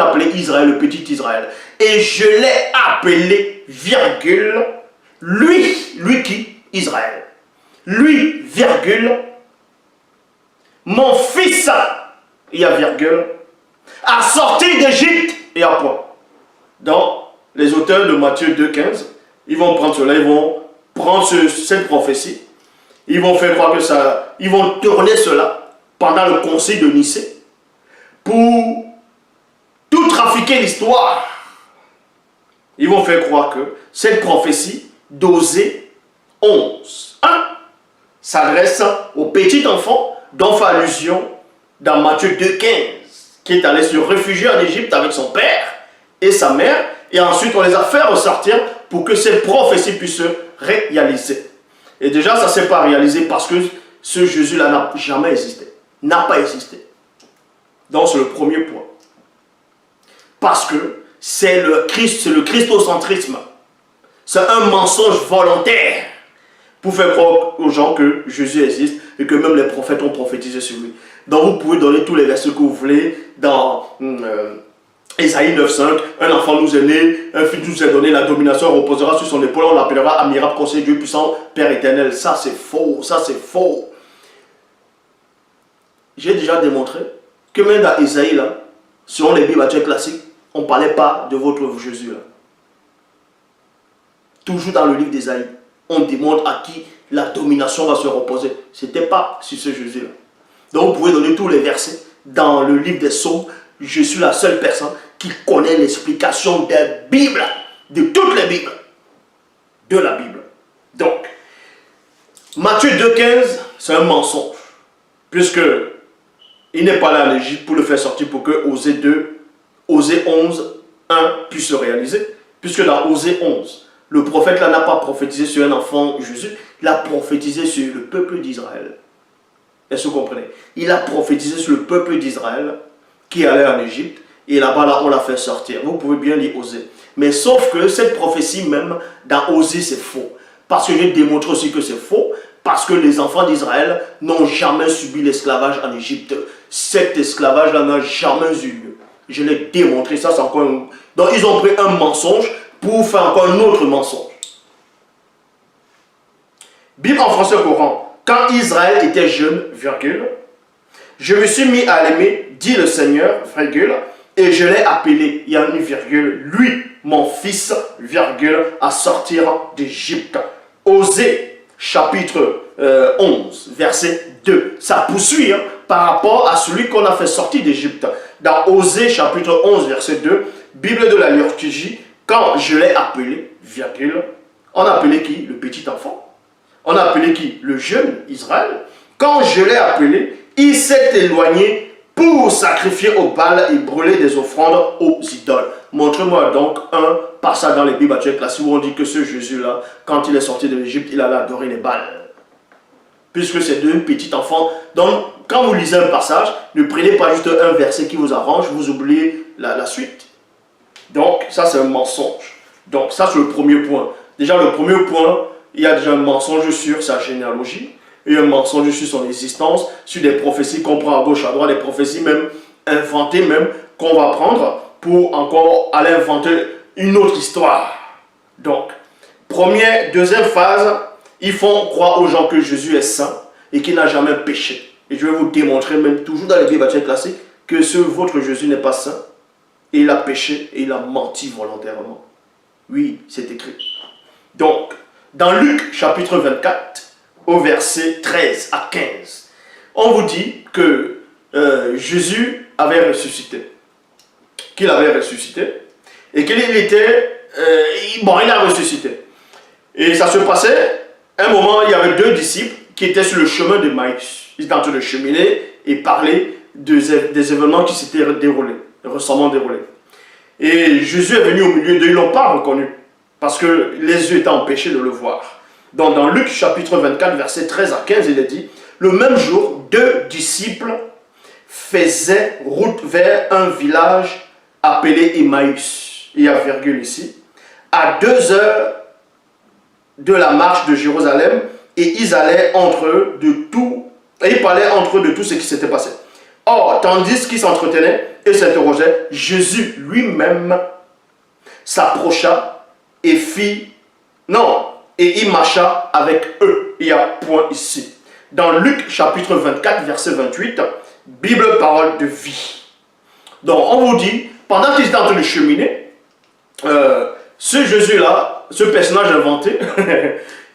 appelé Israël, le petit Israël. Et je l'ai appelé, virgule, lui qui? Israël. Lui, virgule, mon fils, il y a virgule, a sorti d'Égypte, il y a point. Donc, les auteurs de Matthieu 2,15, ils vont prendre cela, ils vont prendre cette prophétie, ils vont faire croire que ça, ils vont tourner cela pendant le concile de Nicée pour tout trafiquer l'histoire. Ils vont faire croire que cette prophétie d'Osée 11, 1 s'adresse au petit enfant dont fait allusion dans Matthieu 2,15, qui est allé se réfugier en Égypte avec son père et sa mère, et ensuite on les a fait ressortir pour que cette prophétie puisse se réaliser. Et déjà, ça ne s'est pas réalisé parce que ce Jésus-là n'a jamais existé. N'a pas existé. Donc, c'est le premier point. Parce que c'est le christocentrisme. C'est un mensonge volontaire pour faire croire aux gens que Jésus existe et que même les prophètes ont prophétisé sur lui. Donc, vous pouvez donner tous les versets que vous voulez dans Ésaïe 9,5, un enfant nous est né, un fils nous est donné, la domination reposera sur son épaule, on l'appellera admirable conseil, Dieu puissant, Père éternel. Ça c'est faux, ça c'est faux. J'ai déjà démontré que même dans Ésaïe, là, selon les Bibles actuelles classiques, on ne parlait pas de votre Jésus. Là. Toujours dans le livre d'Ésaïe, on démontre à qui la domination va se reposer. Ce n'était pas sur ce Jésus-là. Donc vous pouvez donner tous les versets dans le livre des Psaumes. Je suis la seule personne qui connaît l'explication des Bibles, de toutes les Bibles, de la Bible. Donc, Matthieu 2,15, c'est un mensonge, puisque il n'est pas là en Égypte pour le faire sortir pour que Osée 11, 1 puisse se réaliser, puisque dans Osée 11, le prophète là n'a pas prophétisé sur un enfant Jésus, il a prophétisé sur le peuple d'Israël. Est-ce que vous comprenez? Il a prophétisé sur le peuple d'Israël qui allait en Égypte, et là-bas, là, on l'a fait sortir. Vous pouvez bien lire Osée. Mais sauf que cette prophétie même, dans Osée, c'est faux. Parce que je démontre aussi que c'est faux, parce que les enfants d'Israël n'ont jamais subi l'esclavage en Égypte. Cet esclavage-là n'a jamais eu lieu. Je l'ai démontré, ça c'est encore un... Donc ils ont pris un mensonge pour faire encore un autre mensonge. Bible en français courant. Quand Israël était jeune, virgule, je me suis mis à l'aimer, dit le Seigneur, virgule, et je l'ai appelé, il y a une virgule, lui, mon fils, virgule, à sortir d'Égypte. Osée, chapitre 11, verset 2. Ça poursuit par rapport à celui qu'on a fait sortir d'Égypte. Dans Osée, chapitre 11, verset 2, Bible de la liturgie, quand je l'ai appelé, virgule, on a appelé qui? Le petit enfant. On a appelé qui? Le jeune Israël. Quand je l'ai appelé, il s'est éloigné pour sacrifier au Baal et brûler des offrandes aux idoles. Montre-moi donc un passage dans les Bibles classiques où on dit que ce Jésus-là, quand il est sorti de l'Égypte, il allait adorer les Baals. Puisque c'est deux petits enfants. Donc, quand vous lisez un passage, ne prenez pas juste un verset qui vous arrange, vous oubliez la suite. Donc, ça c'est un mensonge. Donc, ça c'est le premier point. Déjà, le premier point, il y a déjà un mensonge sur sa généalogie. Et un mensonge sur son existence, sur des prophéties qu'on prend à gauche, à droite, des prophéties même inventées, même qu'on va prendre pour encore aller inventer une autre histoire. Donc, deuxième phase, ils font croire aux gens que Jésus est saint et qu'il n'a jamais péché. Et je vais vous démontrer, même toujours dans les Bibles classiques, que votre Jésus n'est pas saint. Et il a péché et il a menti volontairement. Oui, c'est écrit. Donc, dans Luc chapitre 24, au verset 13 à 15, on vous dit que Jésus avait ressuscité. Qu'il avait ressuscité. Et qu'il était... il a ressuscité. Et ça se passait, un moment, il y avait deux disciples qui étaient sur le chemin de Maïs. Ils étaient en train de cheminer et parler des événements qui s'étaient déroulés, récemment déroulés. Et Jésus est venu au milieu d'eux, ils ne l'ont pas reconnu. Parce que les yeux étaient empêchés de le voir. Donc dans Luc chapitre 24, verset 13 à 15, il est dit, le même jour, deux disciples faisaient route vers un village appelé Emmaüs. Il y a virgule ici. À 2 heures de la marche de Jérusalem, et ils allaient entre eux de tout, et ils parlaient entre eux de tout ce qui s'était passé. Or, tandis qu'ils s'entretenaient et s'interrogeaient, Jésus lui-même s'approcha et il marcha avec eux. Il y a point ici. Dans Luc chapitre 24, verset 28, Bible, parole de vie. Donc, on vous dit, pendant qu'ils étaient en train de cheminer, ce Jésus-là, ce personnage inventé,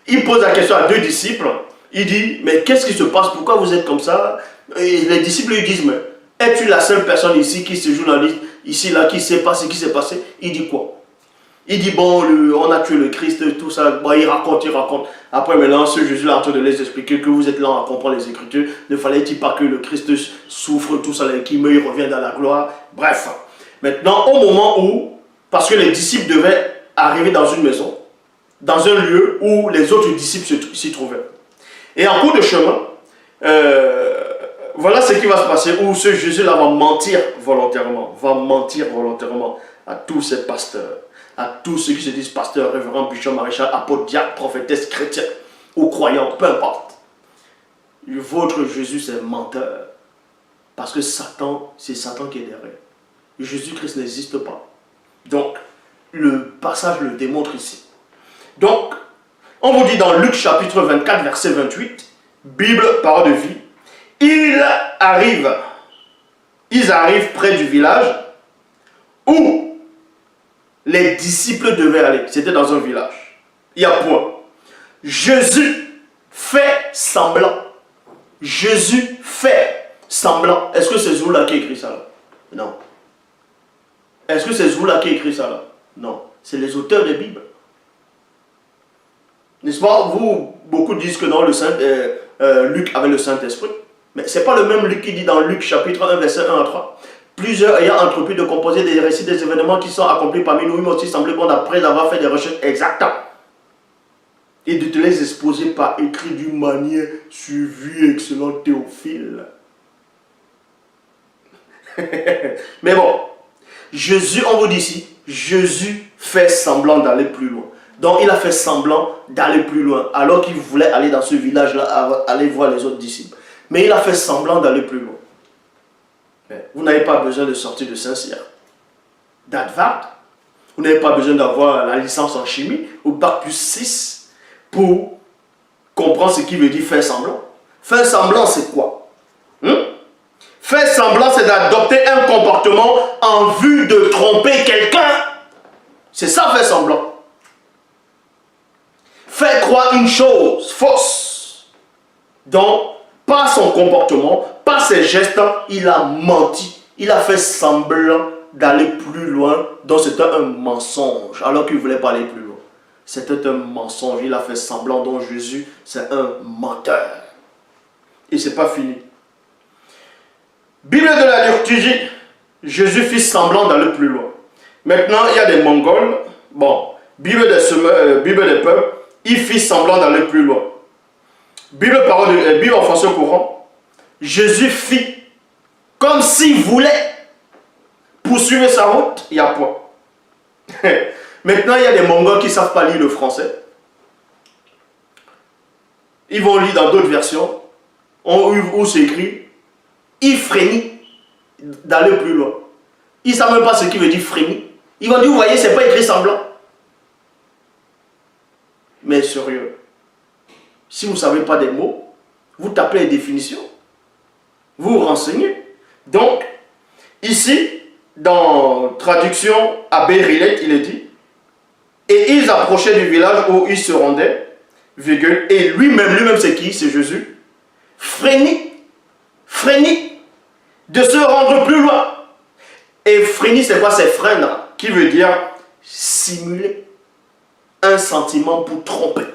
il pose la question à deux disciples. Il dit, mais qu'est-ce qui se passe? Pourquoi vous êtes comme ça? Et les disciples lui disent, mais es-tu la seule personne ici qui se journaliste, ici, là, qui sait pas ce qui s'est passé? Il dit quoi? Il dit, bon, on a tué le Christ, tout ça. Bon, il raconte. Après, maintenant, ce Jésus est en train de les expliquer que vous êtes là à comprendre les Écritures. Ne fallait-il pas que le Christ souffre, tout ça, qu'il meurt, il revient dans la gloire? Bref. Maintenant, au moment où, parce que les disciples devaient arriver dans une maison, dans un lieu où les autres disciples s'y trouvaient. Et en cours de chemin, voilà ce qui va se passer, où ce Jésus-là va mentir volontairement à tous ces pasteurs, à tous ceux qui se disent pasteurs, révérends, bishop, maréchal, apôtre, diacre, prophétesse, chrétien, ou croyants, peu importe. Votre Jésus, c'est menteur. Parce que Satan, c'est Satan qui est derrière. Jésus-Christ n'existe pas. Donc, le passage le démontre ici. Donc, on vous dit dans Luc chapitre 24, verset 28, Bible, parole de vie, ils arrivent près du village où les disciples devaient aller. C'était dans un village. Il y a point. Jésus fait semblant. Jésus fait semblant. Est-ce que c'est Zoula qui a écrit ça là? Non. Est-ce que c'est Zoula qui a écrit ça là? Non. C'est les auteurs des Bibles. N'est-ce pas? Vous, beaucoup disent que non, Luc avait le Saint-Esprit. Mais ce n'est pas le même Luc qui dit dans Luc chapitre 1, verset 1 à 3. Plusieurs ayant entrepris de composer des récits des événements qui sont accomplis parmi nous, il m'a aussi semblé bon après avoir fait des recherches exactes et de te les exposer par écrit d'une manière suivie, excellent Théophile. Mais bon, Jésus, on vous dit ici, Jésus fait semblant d'aller plus loin. Donc il a fait semblant d'aller plus loin, alors qu'il voulait aller dans ce village-là, aller voir les autres disciples. Mais il a fait semblant d'aller plus loin. Mais vous n'avez pas besoin de sortir de Saint-Cyr, d'Advart. Vous n'avez pas besoin d'avoir la licence en chimie ou bac plus 6 pour comprendre ce qui veut dire faire semblant. Faire semblant, c'est quoi? Faire semblant, c'est d'adopter un comportement en vue de tromper quelqu'un. C'est ça, faire semblant. Faire croire une chose fausse. Donc, par son comportement, par ses gestes, il a menti. Il a fait semblant d'aller plus loin. Donc, c'était un mensonge. Alors qu'il ne voulait pas aller plus loin. C'était un mensonge. Il a fait semblant. Donc, Jésus, c'est un menteur. Et ce n'est pas fini. Bible de la liturgie. Jésus fit semblant d'aller plus loin. Maintenant, il y a des Mongols. Bon, Bible des peuples. Il fit semblant d'aller plus loin. Bible en français courant. Jésus fit comme s'il voulait poursuivre sa route. Il n'y a point. Maintenant, il y a des Mongols qui ne savent pas lire le français. Ils vont lire dans d'autres versions où c'est écrit il frémit d'aller plus loin. Ils ne savent même pas ce qui veut dire frémir. Ils vont dire, vous voyez, ce n'est pas écrit semblant. Mais sérieux, si vous ne savez pas des mots, vous tapez les définitions. Vous vous renseignez. Donc, ici, dans traduction à Bérilette, il est dit, et ils approchaient du village où ils se rendaient, virgule, et lui-même c'est qui? C'est Jésus. Frémit de se rendre plus loin. Et frémir, c'est quoi? C'est freindre, qui veut dire simuler un sentiment pour tromper.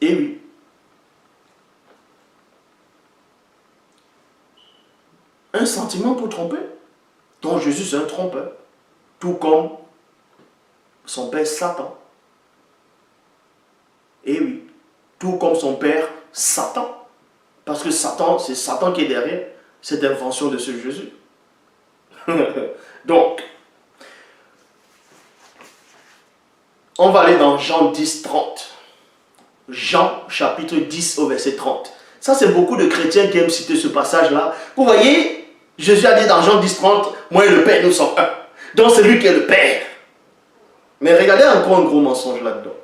Et oui. Un sentiment pour tromper. Donc Jésus, c'est un trompeur. Tout comme son père Satan. Et oui. Tout comme son père Satan. Parce que Satan, c'est Satan qui est derrière cette invention de ce Jésus. Donc, on va aller dans Jean 10, 30. Jean chapitre 10 au verset 30. Ça, c'est beaucoup de chrétiens qui aiment citer ce passage-là. Vous voyez, Jésus a dit dans Jean 10, 30, moi et le Père, nous sommes un. Donc, c'est lui qui est le Père. Mais regardez encore un gros mensonge là-dedans.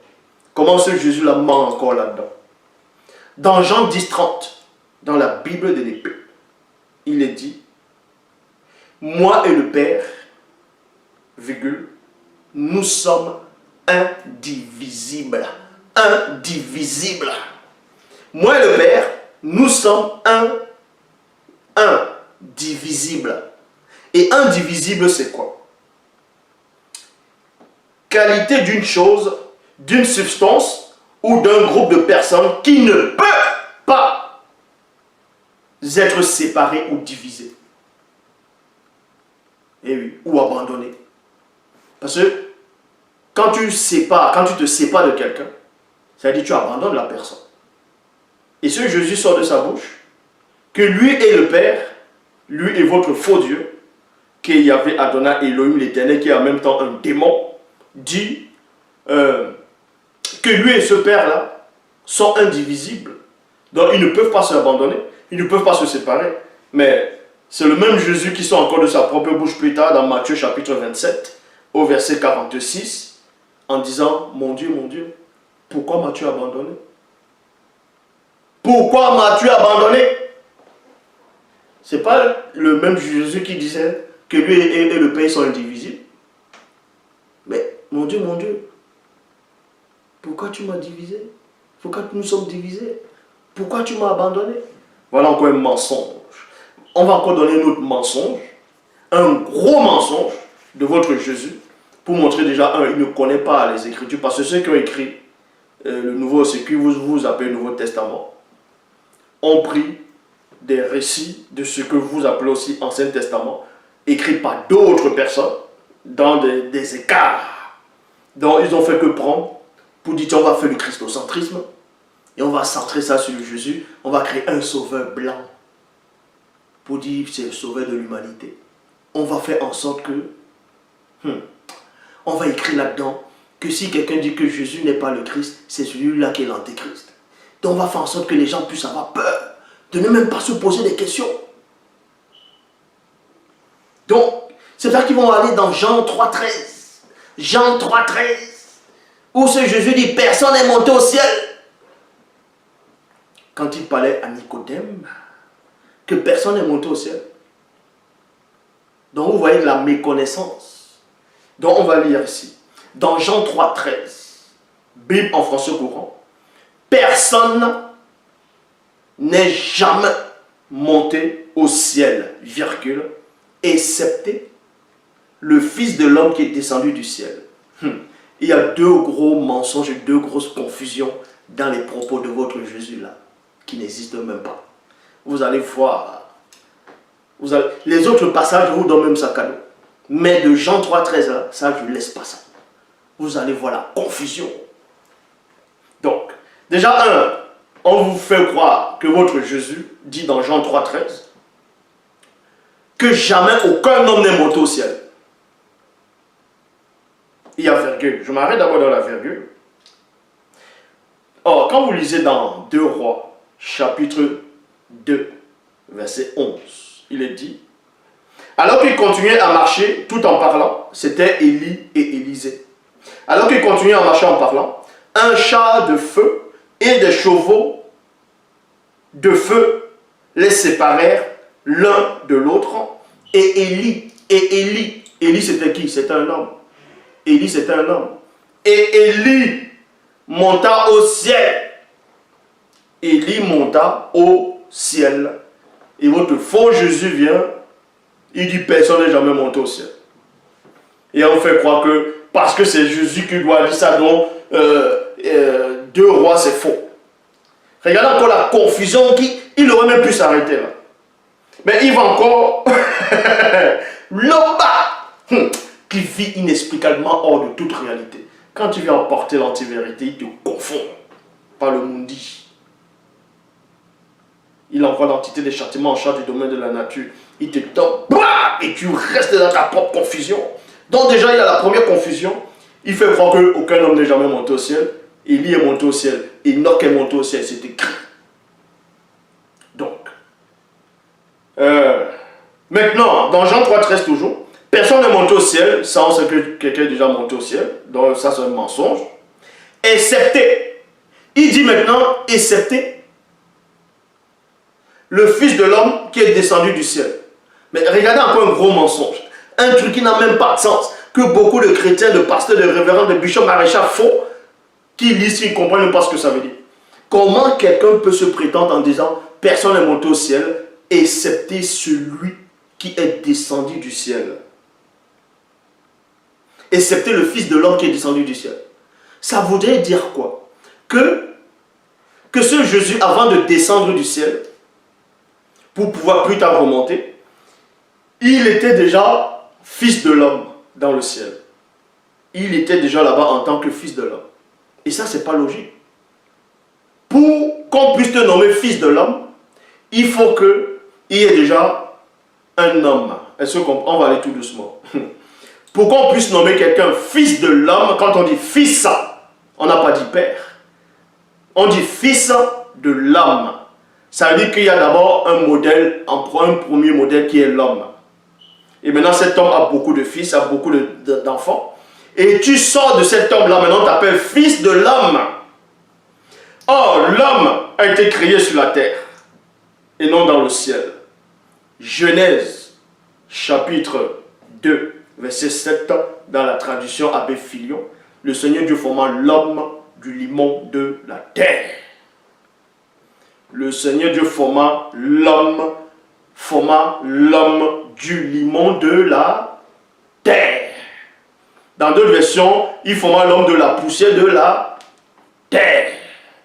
Comment ce Jésus-là ment encore là-dedans. Dans Jean 10, 30, dans la Bible de l'épée, il est dit, moi et le Père, virgule, nous sommes indivisibles. Indivisibles. Moi et le Père, nous sommes indivisibles. Et indivisible, c'est quoi? Qualité d'une chose, d'une substance ou d'un groupe de personnes qui ne peut pas être séparés ou divisés. Et oui, ou abandonnés. Parce que quand tu te sépares de quelqu'un, ça veut dire que tu abandonnes la personne. Et ce Jésus sort de sa bouche, que lui est le Père, lui est votre faux Dieu, qui est Yahvé Adonai Elohim l'Éternel, qui est en même temps un démon, dit que lui et ce Père-là sont indivisibles. Donc ils ne peuvent pas s'abandonner, ils ne peuvent pas se séparer. Mais c'est le même Jésus qui sort encore de sa propre bouche plus tard dans Matthieu chapitre 27, au verset 46, en disant, mon Dieu, pourquoi m'as-tu abandonné? Pourquoi m'as-tu abandonné? C'est pas le même Jésus qui disait que lui et le Père sont indivisibles. Mais, mon Dieu, Pourquoi tu m'as divisé? Pourquoi nous sommes divisés? Pourquoi tu m'as abandonné? Voilà encore un mensonge. On va encore donner un autre mensonge, un gros mensonge de votre Jésus, pour montrer déjà, il ne connaît pas les Écritures, parce que ceux qui ont écrit le Nouveau, ce que vous appelez le Nouveau Testament, ont pris des récits de ce que vous appelez aussi Ancien Testament, écrits par d'autres personnes, dans des écarts. Donc ils ont fait que prendre, pour dire on va faire le christocentrisme, et on va centrer ça sur le Jésus, on va créer un sauveur blanc, pour dire c'est le sauveur de l'humanité. On va faire en sorte que, on va écrire là-dedans, que si quelqu'un dit que Jésus n'est pas le Christ, c'est celui-là qui est l'antéchrist. Donc on va faire en sorte que les gens puissent avoir peur, de ne même pas se poser des questions. Donc, c'est là qu'ils vont aller dans Jean 3,13. Jean 3,13, où ce Jésus dit, personne n'est monté au ciel. Quand il parlait à Nicodème, que personne n'est monté au ciel. Donc vous voyez la méconnaissance. Donc on va lire ici. Dans Jean 3,13, Bible en français courant, personne n'est jamais monté au ciel, virgule, excepté le Fils de l'homme qui est descendu du ciel. Il y a deux gros mensonges et deux grosses confusions dans les propos de votre Jésus là, qui n'existent même pas. Vous allez voir. Les autres passages, je vous donne même ça cadeau. Mais de Jean 3,13 là, ça je ne laisse pas ça. Vous allez voir la confusion. Donc, déjà on vous fait croire que votre Jésus dit dans Jean 3,13 que jamais aucun homme n'est monté au ciel. Il y a virgule. Je m'arrête d'abord dans la virgule. Or, quand vous lisez dans 2 Rois, chapitre 2, verset 11, il est dit, alors qu'il continuait à marcher tout en parlant, c'était Élie et Élisée. Alors qu'il continuait à marcher en parlant, un char de feu et des chevaux de feu les séparèrent l'un de l'autre. Et Élie c'était qui? C'était un homme. Élie c'était un homme. Et Élie monta au ciel. Élie monta au ciel. Et votre faux Jésus vient, il dit personne n'est jamais monté au ciel. Et on fait croire que parce que c'est Jésus qui doit dire ça, donc 2 Rois c'est faux. Regardez encore la confusion il aurait même pu s'arrêter là. Mais il va encore l'homme qui vit inexplicablement hors de toute réalité. Quand tu viens apporter l'antivérité, il te confond par le mundi. Il envoie l'entité des châtiments en charge du domaine de la nature. Il te donne, et tu restes dans ta propre confusion. Donc déjà, il y a la première confusion. Il fait croire qu'aucun homme n'est jamais monté au ciel. Élie est monté au ciel. Enoch est monté au ciel. C'est écrit. Donc, maintenant, dans Jean 3,13 toujours, personne n'est monté au ciel. Ça, on sait que quelqu'un est déjà monté au ciel. Donc ça, c'est un mensonge. Excepté. Il dit maintenant, excepté le Fils de l'homme qui est descendu du ciel. Mais regardez encore un gros mensonge. Un truc qui n'a même pas de sens. Que beaucoup de chrétiens, de pasteurs, de révérends, de bishops, maréchals font, qui lisent, qui ne comprennent pas ce que ça veut dire. Comment quelqu'un peut se prétendre en disant personne n'est monté au ciel, excepté celui qui est descendu du ciel. Excepté le Fils de l'homme qui est descendu du ciel. Ça voudrait dire quoi? Que ce Jésus, avant de descendre du ciel, pour pouvoir plus tard remonter, il était déjà fils de l'homme dans le ciel. Il était déjà là-bas en tant que fils de l'homme. Et ça, c'est pas logique. Pour qu'on puisse te nommer fils de l'homme, il faut qu'il y ait déjà un homme. Est-ce qu'on on va aller tout doucement? Pour qu'on puisse nommer quelqu'un fils de l'homme, quand on dit fils, on n'a pas dit père. On dit fils de l'homme. Ça veut dire qu'il y a d'abord un modèle, un premier modèle qui est l'homme. Et maintenant cet homme a beaucoup de fils, a beaucoup d'enfants. Et tu sors de cet homme-là, maintenant tu t'appelles fils de l'homme. Or, l'homme a été créé sur la terre et non dans le ciel. Genèse, chapitre 2, verset 7, dans la traduction Abbé Filion, le Seigneur Dieu formant l'homme du limon de la terre. Le Seigneur Dieu forma l'homme du limon de la terre. Dans d'autres versions, il forma l'homme de la poussière de la terre,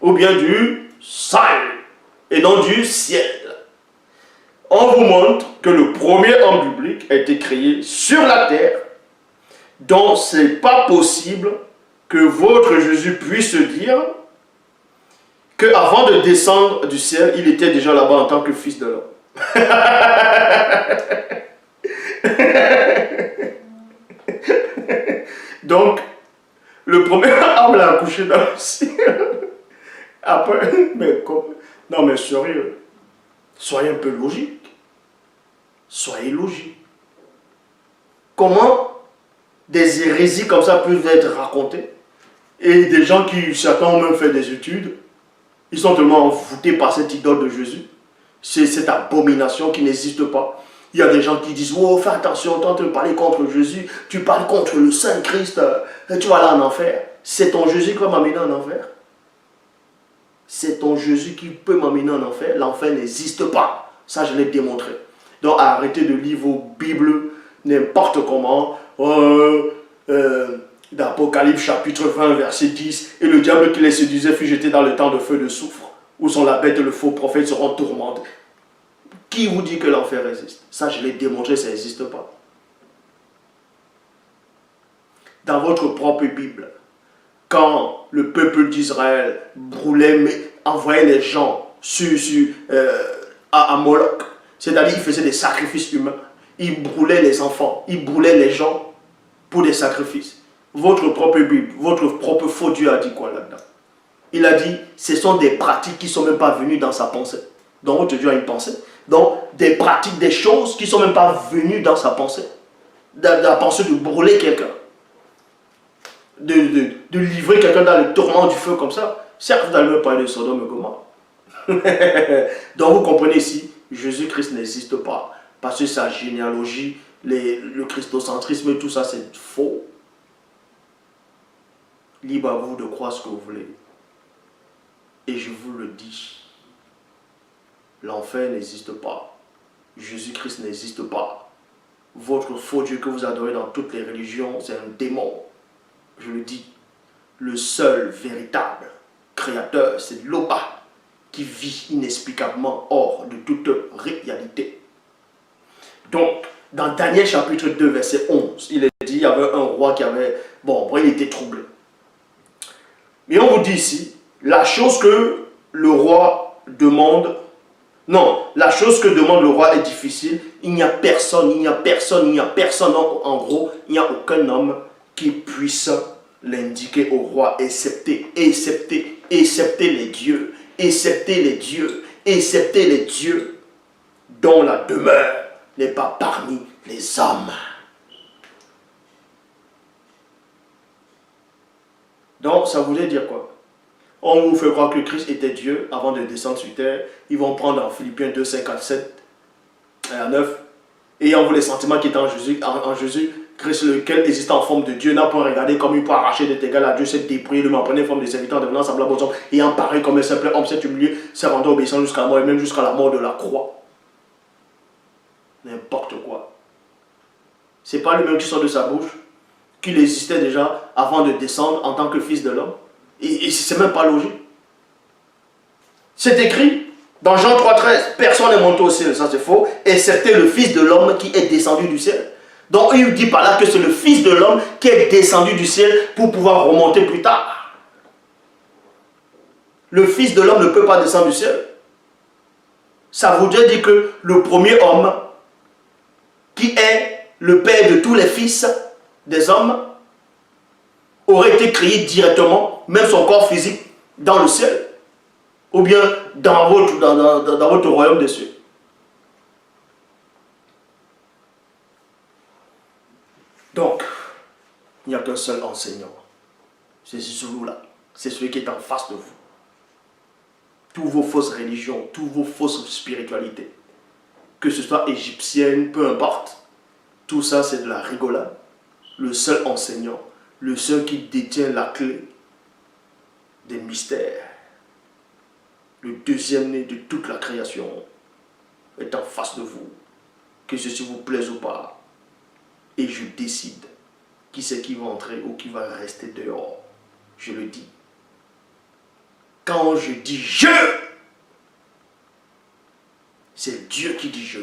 ou bien du sale, et non du ciel. On vous montre que le premier homme biblique a été créé sur la terre, donc ce n'est pas possible que votre Jésus puisse dire qu'avant de descendre du ciel, il était déjà là-bas en tant que fils de l'homme. Donc, le premier homme l'a accouché dans le ciel. Après, mais comme... Non mais sérieux, soyez un peu logique. Soyez logique. Comment des hérésies comme ça peuvent être racontées? Et des gens qui, certains ont même fait des études, ils sont tellement envoûtés par cette idole de Jésus. C'est cette abomination qui n'existe pas. Il y a des gens qui disent, oh, fais attention, tu es en train de parler contre Jésus, tu parles contre le Saint-Christ, tu vas aller en enfer. C'est ton Jésus qui va m'amener en enfer. C'est ton Jésus qui peut m'amener en enfer. L'enfer n'existe pas. Ça, je l'ai démontré. Donc, arrêtez de lire vos Bibles n'importe comment. D'Apocalypse chapitre 20, verset 10. Et le diable qui les séduisait fut jeté dans le temps de feu de soufre, où sont la bête et le faux prophète seront tourmentés. Qui vous dit que l'enfer existe? Ça, je l'ai démontré, ça n'existe pas. Dans votre propre Bible, quand le peuple d'Israël brûlait, envoyait les gens à Moloch, c'est-à-dire il faisait des sacrifices humains, il brûlait les enfants, il brûlait les gens pour des sacrifices. Votre propre Bible, votre propre faux Dieu a dit quoi là-dedans? Il a dit, ce sont des pratiques qui ne sont même pas venues dans sa pensée. Donc votre Dieu a une pensée. Donc des pratiques, des choses qui ne sont même pas venues dans sa pensée. Dans la pensée de brûler quelqu'un. De livrer quelqu'un dans le tourment du feu comme ça. Certes, vous allez me parler de Sodome et Gomorrhe. Donc vous comprenez ici, Jésus-Christ n'existe pas. Parce que sa généalogie, le christocentrisme et tout ça, c'est faux. Libre à vous de croire ce que vous voulez. Et je vous le dis, l'enfer n'existe pas. Jésus-Christ n'existe pas. Votre faux Dieu que vous adorez dans toutes les religions, c'est un démon. Je le dis, le seul véritable créateur, c'est Loba, qui vit inexplicablement hors de toute réalité. Donc, dans Daniel chapitre 2, verset 11, il est dit, il y avait un roi qui avait... Bon, il était troublé. Mais on vous dit ici, la chose que le roi demande... Non, la chose que demande le roi est difficile. Il n'y a personne, en gros, il n'y a aucun homme qui puisse l'indiquer au roi, excepté les dieux, excepté les dieux dont la demeure n'est pas parmi les hommes. Donc, ça voulait dire quoi? On vous fait croire que Christ était Dieu avant de descendre sur terre. Ils vont prendre en Philippiens 2, 5 à 7 et à 9. Et on voit les sentiments qui étaient en Jésus. Christ, lequel existe en forme de Dieu, n'a pas regardé comme il peut arracher d'être égal à Dieu, s'est dépouillé, lui-même prenait forme de serviteur, devenant semblable aux hommes, ayant pareil comme un simple homme, s'est humilié, s'est rendu obéissant jusqu'à la mort, et même jusqu'à la mort de la croix. N'importe quoi. C'est pas lui-même qui sort de sa bouche, qu'il existait déjà avant de descendre en tant que fils de l'homme. Et c'est même pas logique. C'est écrit dans Jean 3,13, personne n'est monté au ciel, ça c'est faux, excepté le fils de l'homme qui est descendu du ciel. Donc il dit par là que c'est le fils de l'homme qui est descendu du ciel pour pouvoir remonter plus tard. Le fils de l'homme ne peut pas descendre du ciel. Ça voudrait dire que le premier homme, qui est le père de tous les fils des hommes, aurait été créé directement, même son corps physique, dans le ciel, ou bien dans votre royaume des cieux. Donc, il n'y a qu'un seul enseignant. C'est celui-là. C'est celui qui est en face de vous. Toutes vos fausses religions, toutes vos fausses spiritualités, que ce soit égyptienne, peu importe, tout ça c'est de la rigolade. Le seul enseignant, le seul qui détient la clé, des mystères. Le deuxième né de toute la création est en face de vous, que ceci vous plaise ou pas. Et je décide qui c'est qui va entrer ou qui va rester dehors. Je le dis. Quand je dis je, c'est Dieu qui dit je.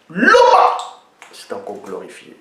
Loba, c'est encore glorifié.